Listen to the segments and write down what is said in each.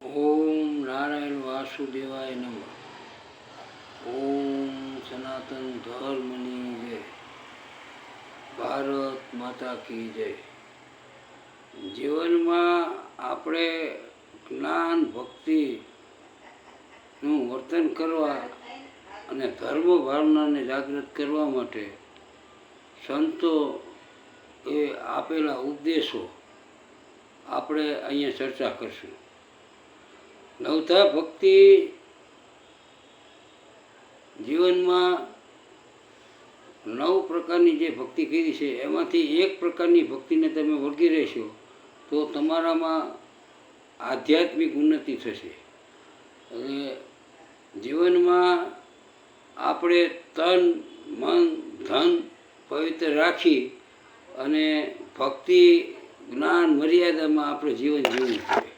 ઓમ નારાયણ વાસુદેવાય નમઃ. ઓમ સનાતન ધર્મની જય. ભારત માતા કી જય. જીવનમાં આપણે જ્ઞાન ભક્તિનું વર્તન કરવા અને ધર્મ ભાવનાને જાગૃત કરવા માટે સંતો એ આપેલા ઉપદેશો આપણે અહીંયા ચર્ચા કરશું. નવતા ભક્તિ જીવનમાં 9 પ્રકારની જે ભક્તિ કરી છે એમાંથી એક પ્રકારની ભક્તિને તમે વળગી રહેશો તો તમારામાં આધ્યાત્મિક ઉન્નતિ થશે. એટલે જીવનમાં આપણે તન મન ધન પવિત્ર રાખી અને ભક્તિ જ્ઞાન મર્યાદામાં આપણે જીવન જીવવું જોઈએ.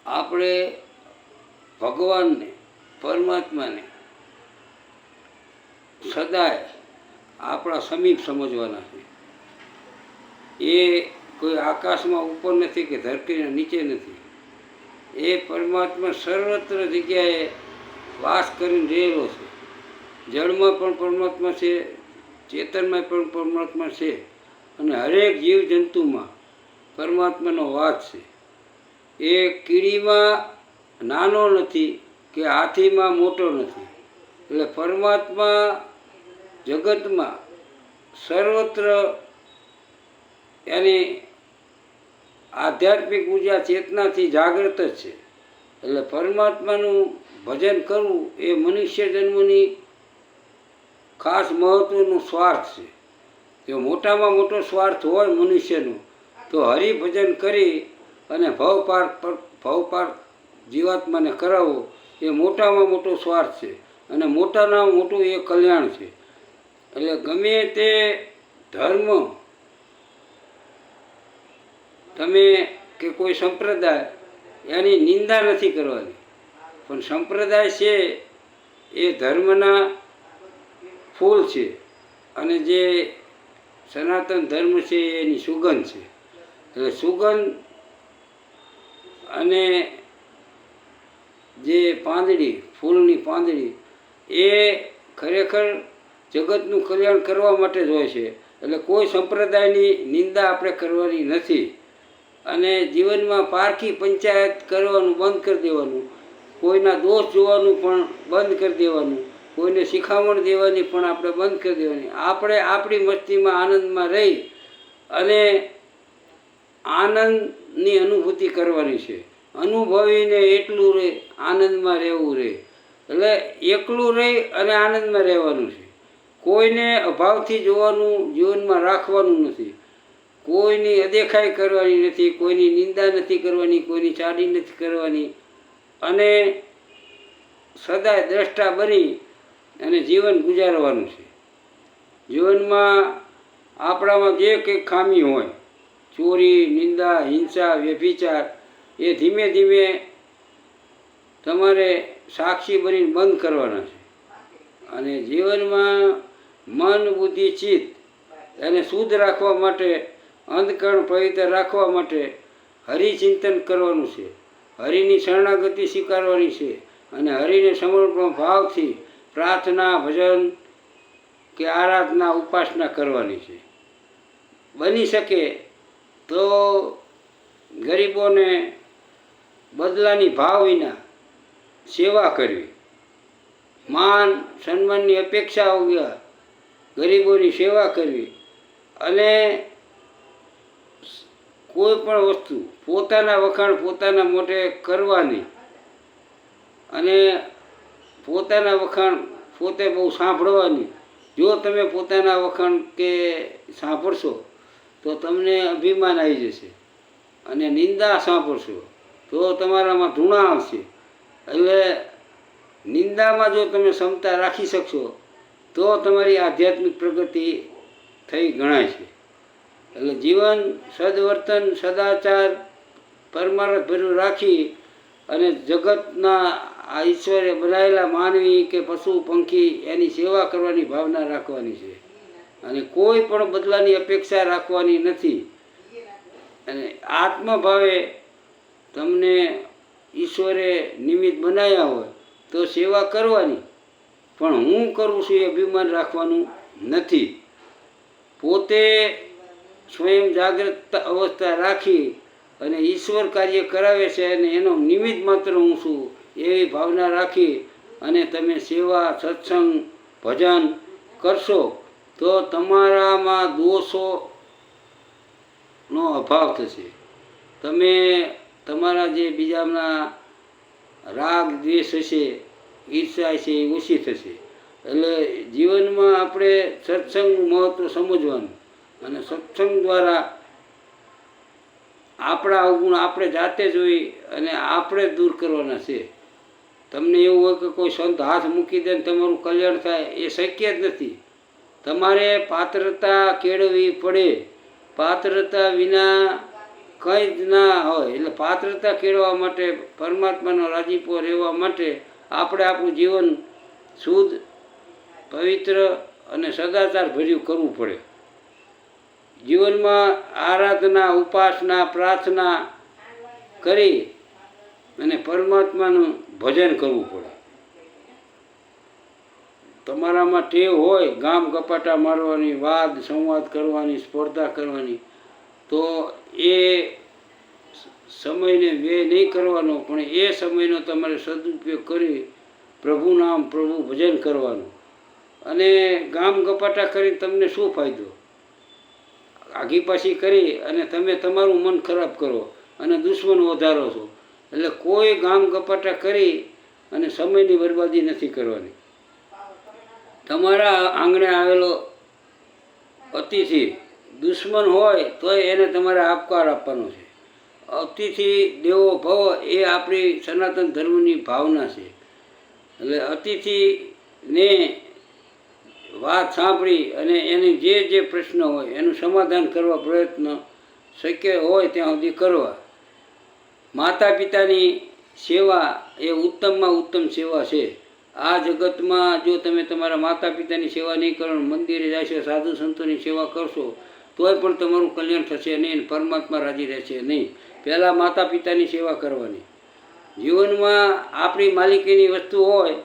આપણે ભગવાનને પરમાત્માને સદાય આપણા સમીપ સમજવાના છે. એ કોઈ આકાશમાં ઉપર નથી કે ધરતીના નીચે નથી. એ પરમાત્મા સર્વત્ર જગ્યાએ વાસ કરીને રહેલો છે. જળમાં પણ પરમાત્મા છે, ચેતનમાં પણ પરમાત્મા છે અને હરેક જીવજંતુમાં પરમાત્માનો વાસ છે. એ કીડીમાં નાનો નથી કે હાથીમાં મોટો નથી. એટલે પરમાત્મા જગતમાં સર્વત્ર એની આધ્યાત્મિક ઉર્જા ચેતનાથી જાગૃત જ છે. એટલે પરમાત્માનું ભજન કરવું એ મનુષ્ય જન્મની ખાસ મહત્ત્વનો સ્વાર્થ છે. જો મોટામાં મોટો સ્વાર્થ હોય મનુષ્યનો તો હરિભજન કરી અને ભવપાર જીવાત્માને કરાવવો એ મોટામાં મોટો સ્વાર્થ છે અને મોટાના મોટું એ કલ્યાણ છે. એટલે ગમે તે ધર્મ તમે કે કોઈ સંપ્રદાય એની નિંદા નથી કરવાની, પણ સંપ્રદાય છે એ ધર્મના ફૂલ છે અને જે સનાતન ધર્મ છે એની સુગંધ છે. એટલે સુગંધ અને જે પાંદડી ફૂલની પાંદડી એ ખરેખર જગતનું કલ્યાણ કરવા માટે જ હોય છે. એટલે કોઈ સંપ્રદાયની નિંદા આપણે કરવાની નથી અને જીવનમાં પારખી પંચાયત કરવાનું બંધ કરી દેવાનું, કોઈના દોષ જોવાનું પણ બંધ કરી દેવાનું, કોઈને શિખામણ દેવાની પણ આપણે બંધ કરી દેવાની. આપણે આપણી મસ્તીમાં આનંદમાં રહી અને આનંદની અનુભૂતિ કરવાની છે. અનુભવીને એટલું રહે આનંદમાં રહેવું રહે. એટલે એકલું રહી અને આનંદમાં રહેવાનું છે. કોઈને અભાવથી જોવાનું જીવનમાં રાખવાનું નથી. કોઈની અદેખાઈ કરવાની નથી, કોઈની નિંદા નથી કરવાની, કોઈની ચાડી નથી કરવાની અને સદાય દ્રષ્ટા બની અને જીવન ગુજારવાનું છે. જીવનમાં આપણામાં જે કંઈક ખામી હોય, ચોરી નિંદા હિંસા વ્યભિચાર, એ ધીમે ધીમે તમારે સાક્ષી બનીને બંધ કરવાના છે. અને જીવનમાં મન બુદ્ધિ ચિત્ત એને શુદ્ધ રાખવા માટે, અંધકરણ પવિત્ર રાખવા માટે હરિચિંતન કરવાનું છે. હરિની શરણાગતિ સ્વીકારવાની છે અને હરિને સમર્પણ ભાવથી પ્રાર્થના ભજન કે આરાધના ઉપાસના કરવાની છે. બની શકે તો ગરીબોને બદલાની ભાવ વિના સેવા કરવી, માન સન્માનની અપેક્ષા વગર ગરીબોની સેવા કરવી અને કોઈ પણ વસ્તુ પોતાના વખાણ પોતાના મોઢે કરવાની અને પોતાના વખાણ પોતે બહુ સાંભળવાની. જો તમે પોતાના વખાણ કે સાંભળશો તો તમને અભિમાન આવી જશે અને નિંદા સાંભળશો તો તમારામાં ધૂણા આવશે. એટલે નિંદામાં જો તમે ક્ષમતા રાખી શકશો તો તમારી આધ્યાત્મિક પ્રગતિ થઈ ગણાય છે. એટલે જીવન સદવર્તન સદાચાર પરમાર્થભર્યું રાખી અને જગતના આ ઈશ્વરે બનાવેલા માનવી કે પશુ પંખી એની સેવા કરવાની ભાવના રાખવાની છે અને કોઈ પણ બદલાની અપેક્ષા રાખવાની નથી. અને આત્મભાવે તમને ઈશ્વરે નિમિત્ત બનાવ્યા હોય તો સેવા કરવાની, પણ હું કરું છું એ અભિમાન રાખવાનું નથી. પોતે સ્વયં જાગૃત અવસ્થા રાખી અને ઈશ્વર કાર્ય કરાવે છે અને એનો નિમિત્ત માત્ર હું છું એવી ભાવના રાખી અને તમે સેવા, સત્સંગ, ભજન કરશો તો તમારામાં દોષોનો અભાવ થશે. તમે તમારા જે બીજાના રાગ દ્વેષ હશે, ઈર્ષા છે એ ઓછી થશે. એટલે જીવનમાં આપણે સત્સંગનું મહત્ત્વ સમજવાનું અને સત્સંગ દ્વારા આપણા અવગુણ આપણે જાતે જોઈ અને આપણે દૂર કરવાના છે. તમને એવું હોય કે કોઈ સંત હાથ મૂકી દે ને તમારું કલ્યાણ થાય, એ શક્ય જ નથી. તમારે પાત્રતા કેળવવી પડે. પાત્રતા વિના કંઈ જ ના હોય. એટલે પાત્રતા કેળવવા માટે, પરમાત્માનો રાજીપો રહેવા માટે આપણે આપણું જીવન શુદ્ધ, પવિત્ર અને સદાચાર ભર્યું કરવું પડે. જીવનમાં આરાધના, ઉપાસના, પ્રાર્થના કરી અને પરમાત્માનું ભજન કરવું પડે. તમારામાં ટેવ હોય ગામ ગપાટા મારવાની, વાદ સંવાદ કરવાની, સ્પર્ધા કરવાની, તો એ સમયને વ્યય નહીં કરવાનો, પણ એ સમયનો તમારે સદુપયોગ કરી પ્રભુ નામ, પ્રભુ ભજન કરવાનું. અને ગામ ગપાટા કરી તમને શું ફાયદો? આઘી પાછી કરી અને તમે તમારું મન ખરાબ કરો અને દુશ્મન વધારો છો. એટલે કોઈ ગામ ગપાટા કરી અને સમયની બરબાદી નથી કરવાની. તમારા આંગણે આવેલો અતિથિ દુશ્મન હોય તો એને તમારે આપકાર આપવાનો છે. અતિથિ દેવો ભવ એ આપણી સનાતન ધર્મની ભાવના છે. એટલે અતિથિને વાત સાંભળી અને એની જે પ્રશ્ન હોય એનું સમાધાન કરવા પ્રયત્ન શક્ય હોય ત્યાં સુધી કરવા. માતા પિતાની સેવા એ ઉત્તમમાં ઉત્તમ સેવા છે. આ જગતમાં જો તમે તમારા માતા પિતાની સેવા નહીં કરો, મંદિરે જશો, સાધુ સંતોની સેવા કરશો, તોય પણ તમારું કલ્યાણ થશે નહીં, પરમાત્મા રાજી રહેશે નહીં. પહેલાં માતા પિતાની સેવા કરવાની. જીવનમાં આપણી માલિકીની વસ્તુ હોય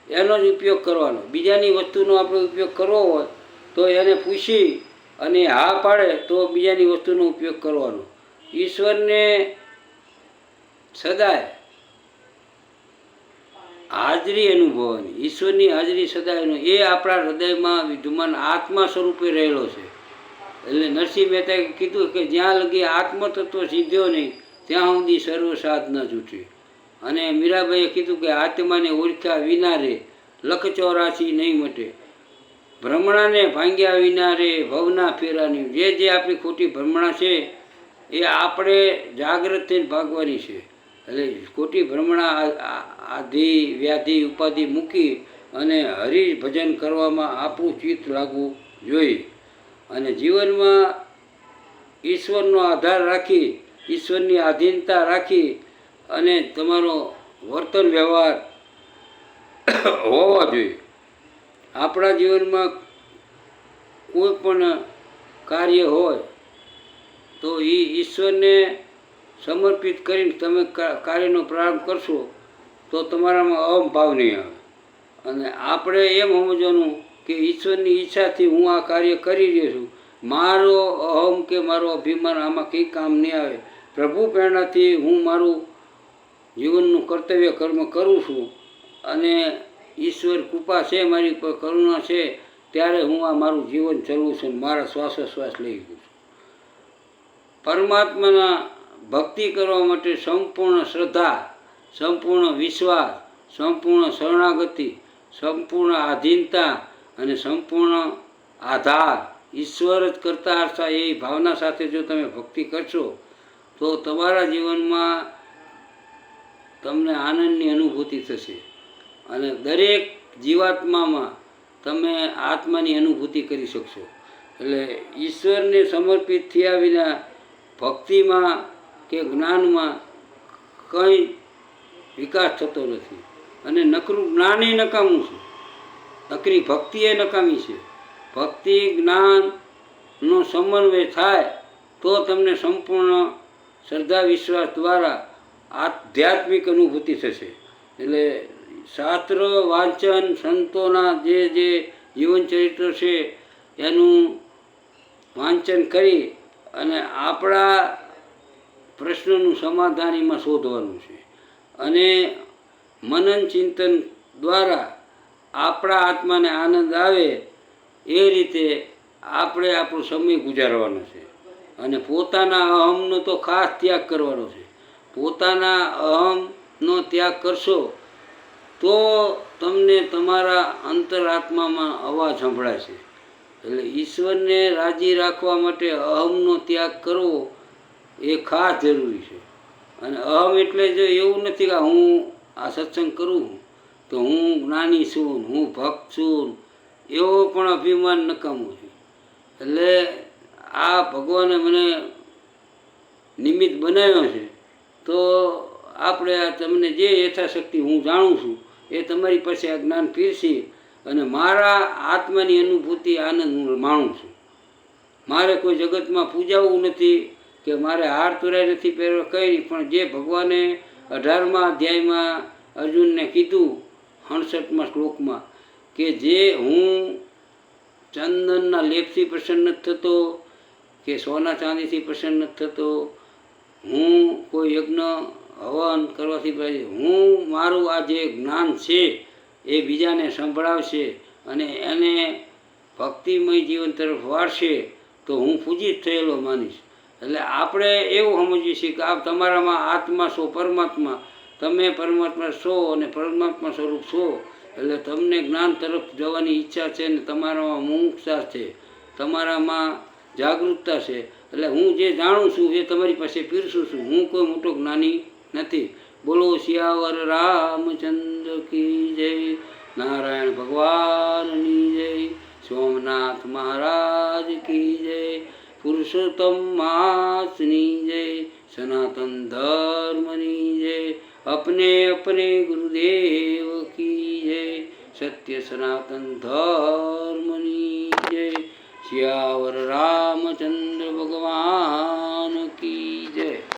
એનો જ ઉપયોગ કરવાનો. બીજાની વસ્તુનો આપણે ઉપયોગ કરવો હોય તો એને પૂછી અને હા પાડે તો બીજાની વસ્તુનો ઉપયોગ કરવાનો. ઈશ્વરને સદાય હાજરી અનુભવવાની. ઈશ્વરની હાજરી સદાયનો એ આપણા હૃદયમાં વિદ્યમાન આત્મા સ્વરૂપે રહેલો છે. એટલે નરસિંહ મહેતાએ કીધું કે જ્યાં લગી આત્મતત્વ સિદ્ધ્યો નહીં ત્યાં સુધી સર્વ સાધના જૂઠી. અને મીરાબાઈએ કીધું કે આત્માને ઓળખ્યા વિના રે લખ 84 નહીં મટે, ભ્રમણાને ભાંગ્યા વિના રે ભવના ફેરાની. જે આપણી ખોટી ભ્રમણા છે એ આપણે જાગૃત થઈને ભાગવાની છે. એટલે ખોટી ભ્રમણા આધિ વ્યાધિ ઉપાધિ મૂકી અને હરિભજન કરવામાં આપણું ચિત્ત લાગવું જોઈએ. અને જીવનમાં ઈશ્વરનો આધાર રાખી, ઈશ્વરની આધીનતા રાખી અને તમારો વર્તન વ્યવહાર હોવા જોઈએ. આપણા જીવનમાં કોઈ પણ કાર્ય હોય તો એ ઈશ્વરને સમર્પિત કરીને તમે કાર્યનો પ્રારંભ કરશો તો તમારામાં અહંભાવ નહીં આવે. અને આપણે એમ સમજવાનું કે ઈશ્વરની ઈચ્છાથી હું આ કાર્ય કરી રહ્યો છું, મારો અહમ કે મારો અભિમાન આમાં કંઈ કામ નહીં આવે. પ્રભુ પ્રેરણાથી હું મારું જીવનનું કર્તવ્ય કર્મ કરું છું અને ઈશ્વર કૃપા છે, મારી પર કરુણા છે, ત્યારે હું આ મારું જીવન ચલાવું છું, મારા શ્વાસોશ્વાસ લઈ ગયું છું. પરમાત્માના ભક્તિ કરવા માટે સંપૂર્ણ શ્રદ્ધા, સંપૂર્ણ વિશ્વાસ, સંપૂર્ણ શરણાગતિ, સંપૂર્ણ આધીનતા અને સંપૂર્ણ આધાર ઈશ્વર જ કરતા હશે એ ભાવના સાથે જો તમે ભક્તિ કરશો તો તમારા જીવનમાં તમને આનંદની અનુભૂતિ થશે અને દરેક જીવાત્મામાં તમે આત્માની અનુભૂતિ કરી શકશો. એટલે ઈશ્વરને સમર્પિત થયા વિના ભક્તિમાં કે જ્ઞાનમાં કંઈ વિકાસ થતો નથી. અને નકરું જ્ઞાન એ નકામું છે, નકરી ભક્તિ એ નકામી છે. ભક્તિ જ્ઞાનનો સમન્વય થાય તો તમને સંપૂર્ણ શ્રદ્ધા વિશ્વાસ દ્વારા આધ્યાત્મિક અનુભૂતિ થશે. એટલે શાસ્ત્ર વાંચન, સંતોના જે જીવન ચરિત્ર છે એનું વાંચન કરી અને આપણા પ્રશ્નનું સમાધાન એમાં શોધવાનું છે. અને મનન ચિંતન દ્વારા આપણા આત્માને આનંદ આવે એ રીતે આપણે આપણો સમય ગુજારવાનો છે. અને પોતાના અહમનો તો ખાસ ત્યાગ કરવાનો છે. પોતાના અહમનો ત્યાગ કરશો તો તમને તમારા અંતરાત્મામાં અવાજ સંભળાશે. એટલે ઈશ્વરને રાજી રાખવા માટે અહમનો ત્યાગ કરવો એ ખાસ જરૂરી છે. અને અહમ એટલે જો એવું નથી કે હું આ સત્સંગ કરું તો હું જ્ઞાની છું, હું ભક્ત છું, એવો પણ અભિમાન નકામું છે. એટલે આ ભગવાને મને નિમિત્ત બનાવ્યો છે તો આપણે આ તમને જે યથાશક્તિ હું જાણું છું એ તમારી પાસે આ જ્ઞાન પીરસી અને મારા આત્માની અનુભૂતિ આનંદ હું માણું છું. મારે કોઈ જગતમાં પૂજાવું નથી કે મારે હાર તુરાય નથી પહેરવા, કંઈ નહીં. પણ જે ભગવાને 18મા અધ્યાયમાં અર્જુનને કીધું 68મા શ્લોકમાં કે જે હું ચંદનના લેપથી પ્રસન્ન નથી થતો કે સોના ચાંદીથી પ્રસન્ન નથી થતો, હું કોઈ યજ્ઞ હવન કરવાથી, હું મારું આ જે જ્ઞાન છે એ બીજાને સંભળાવશે અને એને ભક્તિમય જીવન તરફ વાળશે તો હું પૂજિત થયેલો માનીશ. એટલે આપણે એવું સમજીએ છીએ કે આ તમારામાં આત્મા છો, પરમાત્મા, તમે પરમાત્મા છો અને પરમાત્મા સ્વરૂપ છો. એટલે તમને જ્ઞાન તરફ જવાની ઈચ્છા છે ને તમારામાં મુમુક્ષા છે, તમારામાં જાગૃતતા છે. એટલે હું જે જાણું છું એ તમારી પાસે પીરસું છું. હું કોઈ મોટો જ્ઞાની નથી. બોલો સિયાવર રામચંદ્ર કી જય, નારાયણ ભગવાનની જય, સોમનાથ મહારાજ કી જય, પુરુષોત્તમ માસની જય, સનાતન ધર્મની જય, अपने अपने गुरुदेव की जय, सत्य सनातन धर्मनी जय, सियावर रामचंद्र भगवान